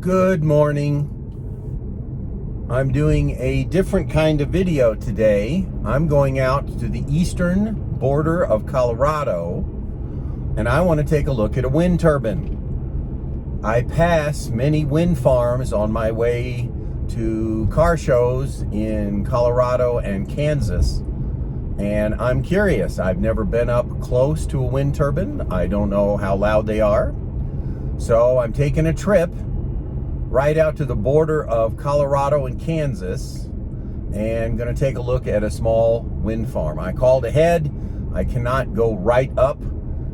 Good morning. I'm doing a different kind of video today. I'm going out to the eastern border of Colorado and I want to take a look at a wind turbine. I pass many wind farms on my way to car shows in Colorado and Kansas, and I'm curious. I've never been up close to a wind turbine. I don't know how loud they are. So I'm taking a trip right out to the border of Colorado and Kansas and going to take a look at a small wind farm. I called ahead. I cannot go right up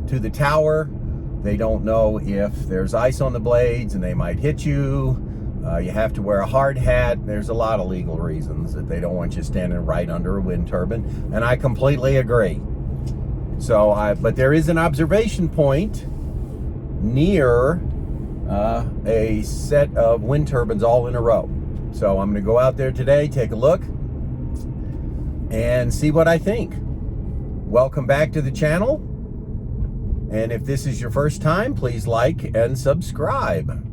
to the tower. They don't know if there's ice on the blades and they might hit you. You have to wear a hard hat. There's a lot of legal reasons that they don't want you standing right under a wind turbine, and I completely agree. But there is an observation point near a set of wind turbines all in a row. So I'm going to go out there today, take a look, and see what I think. Welcome back to the channel. And if this is your first time, please like and subscribe.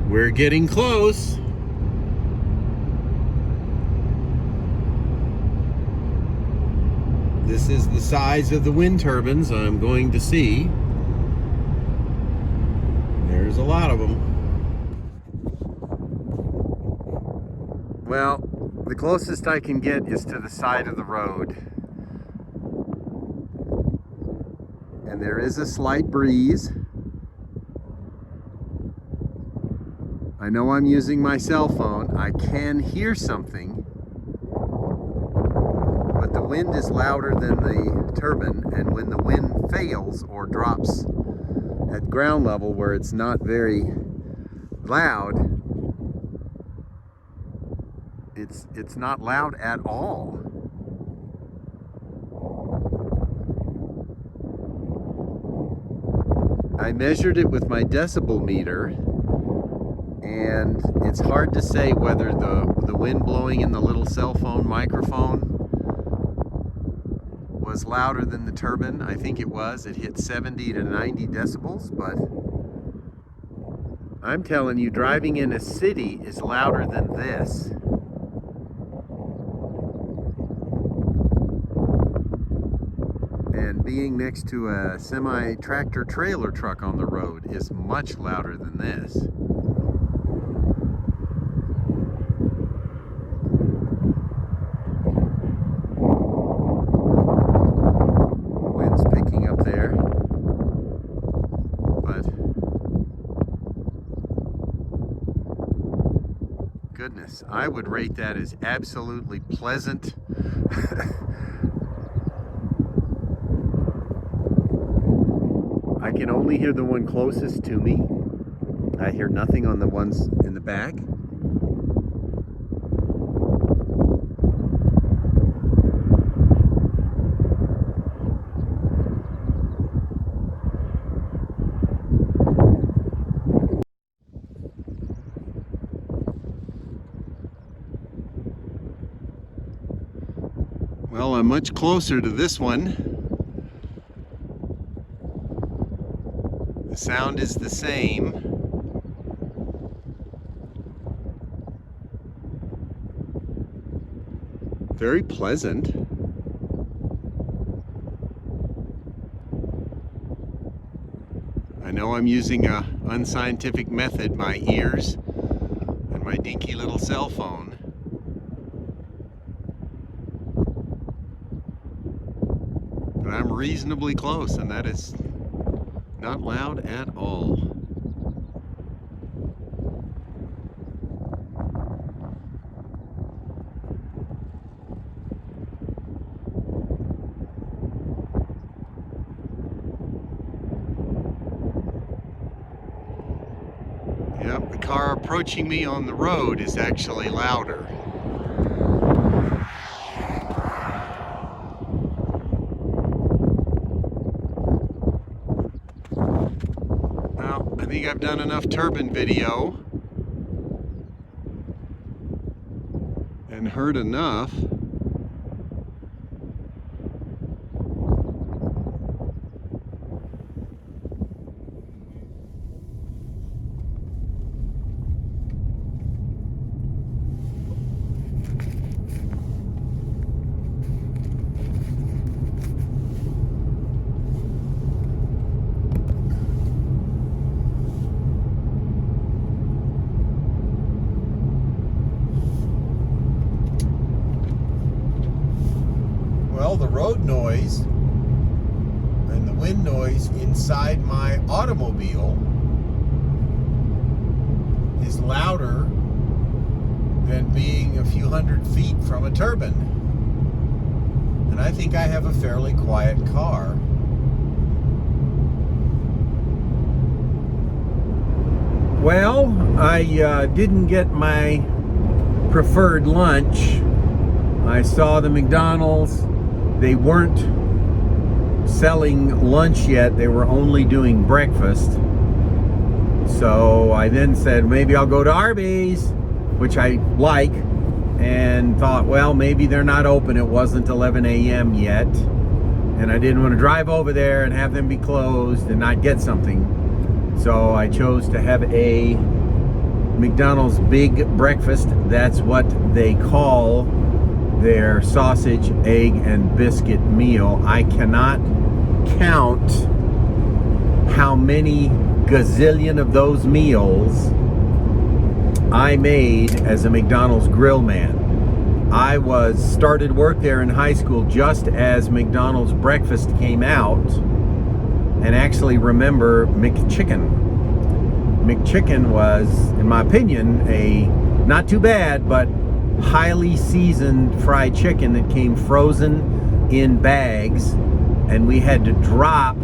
We're getting close. This is the size of the wind turbines I'm going to see. There's a lot of them. Well, the closest I can get is to the side of the road. And there is a slight breeze. I know I'm using my cell phone. I can hear something, but the wind is louder than the turbine, and when the wind fails or drops at ground level where it's not very loud, it's not loud at all. I measured it with my decibel meter, and it's hard to say whether the wind blowing in the little cell phone microphone was louder than the turbine. I think it was. It hit 70 to 90 decibels, but I'm telling you, driving in a city is louder than this. And being next to a semi-tractor trailer truck on the road is much louder than this. Goodness, I would rate that as absolutely pleasant. I can only hear the one closest to me. I hear nothing on the ones in the back. Well, I'm much closer to this one. The sound is the same. Very pleasant. I know I'm using a unscientific method, my ears and my dinky little cell phone. But I'm reasonably close, and that is not loud at all. Yep, the car approaching me on the road is actually louder. I've done enough turbine video and heard enough. Well, the road noise and the wind noise inside my automobile is louder than being a few hundred feet from a turbine. And I think I have a fairly quiet car. Well, I didn't get my preferred lunch. I saw the McDonald's. They weren't selling lunch yet. They were only doing breakfast. So I then said, maybe I'll go to Arby's, which I like, and thought, well, maybe they're not open. It wasn't 11 a.m. yet. And I didn't want to drive over there and have them be closed and not get something. So I chose to have a McDonald's big breakfast. That's what they call their sausage, egg, and biscuit meal. I cannot count how many gazillion of those meals I made as a McDonald's grill man. I started work there in high school just as McDonald's breakfast came out, and actually remember McChicken. McChicken was, in my opinion, a not too bad, but highly seasoned fried chicken that came frozen in bags, and we had to drop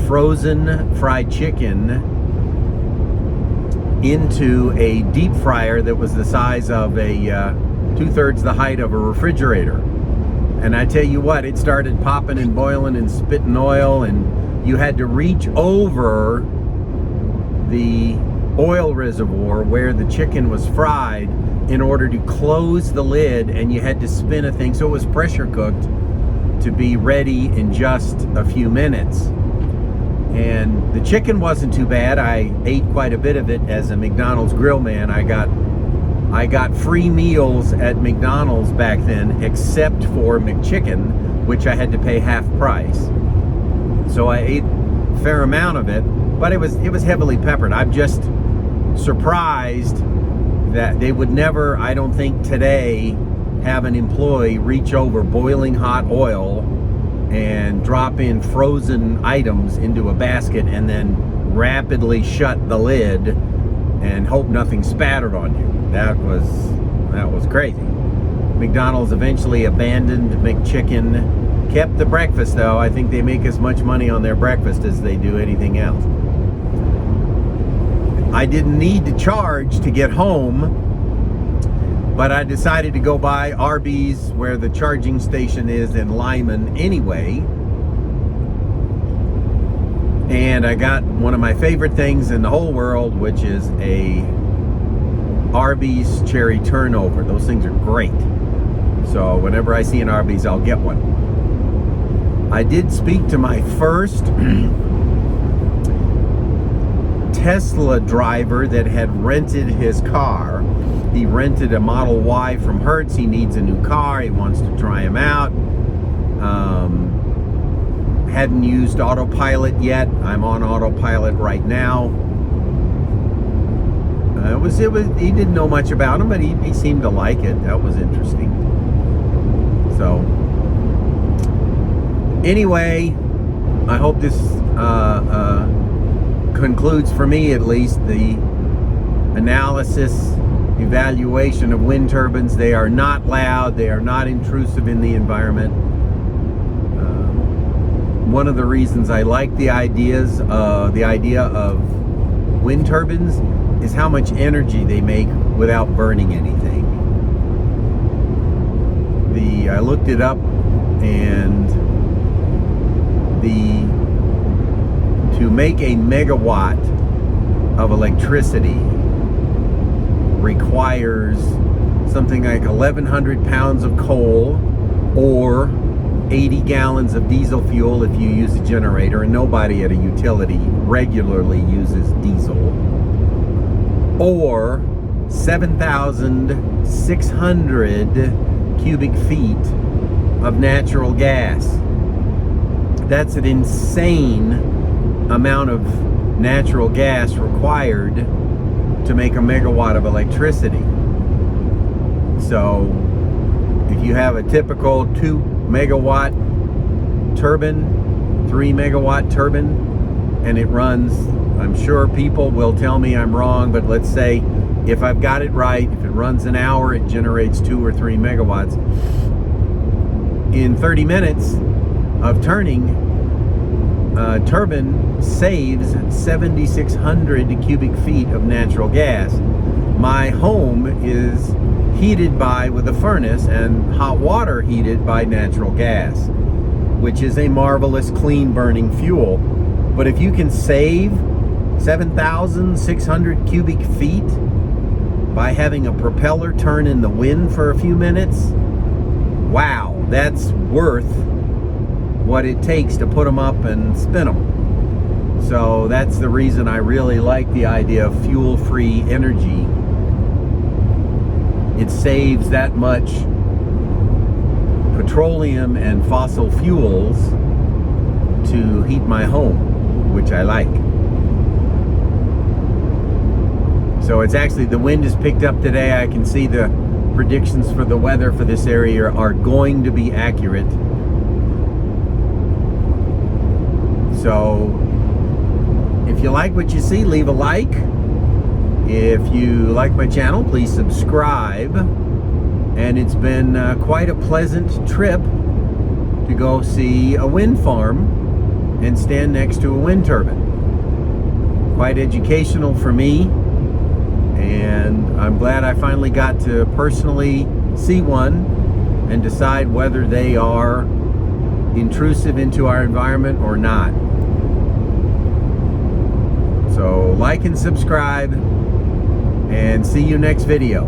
frozen fried chicken into a deep fryer that was the size of a 2/3 the height of a refrigerator. And I tell you what, it started popping and boiling and spitting oil, and you had to reach over the oil reservoir where the chicken was fried in order to close the lid, and you had to spin a thing so it was pressure cooked to be ready in just a few minutes. And the chicken wasn't too bad. I ate quite a bit of it as a McDonald's grill man. I got free meals at McDonald's back then, except for McChicken, which I had to pay half price. So I ate a fair amount of it, but it was heavily peppered. I'm just surprised that they would never, I don't think today, have an employee reach over boiling hot oil and drop in frozen items into a basket and then rapidly shut the lid and hope nothing spattered on you. That was crazy. McDonald's eventually abandoned McChicken, kept the breakfast though. I think they make as much money on their breakfast as they do anything else. I didn't need to charge to get home, but I decided to go by Arby's, where the charging station is in Limon anyway. And I got one of my favorite things in the whole world, which is a Arby's cherry turnover. Those things are great. So whenever I see an Arby's, I'll get one. I did speak to my first Tesla driver that had rented his car. He rented a Model Y from Hertz. He needs a new car. He wants to try him out. Hadn't used autopilot yet. I'm on autopilot right now. He didn't know much about him, but he seemed to like it. That was interesting. So anyway, I hope this concludes, for me at least, the analysis, evaluation of wind turbines. They are not loud. They are not intrusive in the environment. One of the reasons I like the idea of wind turbines is how much energy they make without burning anything. I looked it up, and to make a megawatt of electricity requires something like 1,100 pounds of coal or 80 gallons of diesel fuel if you use a generator, and nobody at a utility regularly uses diesel, or 7,600 cubic feet of natural gas. That's an insane amount of natural gas required to make a megawatt of electricity. So if you have a typical 2 megawatt turbine, 3 megawatt turbine, and it runs, I'm sure people will tell me I'm wrong, but let's say if I've got it right, if it runs an hour, it generates 2 or 3 megawatts. In 30 minutes of turning, turbine saves 7,600 cubic feet of natural gas. My home is heated with a furnace and hot water heated by natural gas, which is a marvelous clean burning fuel. But if you can save 7,600 cubic feet by having a propeller turn in the wind for a few minutes, wow, that's worth what it takes to put them up and spin them. So that's the reason I really like the idea of fuel-free energy. It saves that much petroleum and fossil fuels to heat my home, which I like. So it's actually, the wind is picked up today. I can see the predictions for the weather for this area are going to be accurate. So if you like what you see, leave a like. If you like my channel, please subscribe. And it's been quite a pleasant trip to go see a wind farm and stand next to a wind turbine. Quite educational for me, and I'm glad I finally got to personally see one and decide whether they are intrusive into our environment or not. So like and subscribe, and see you next video.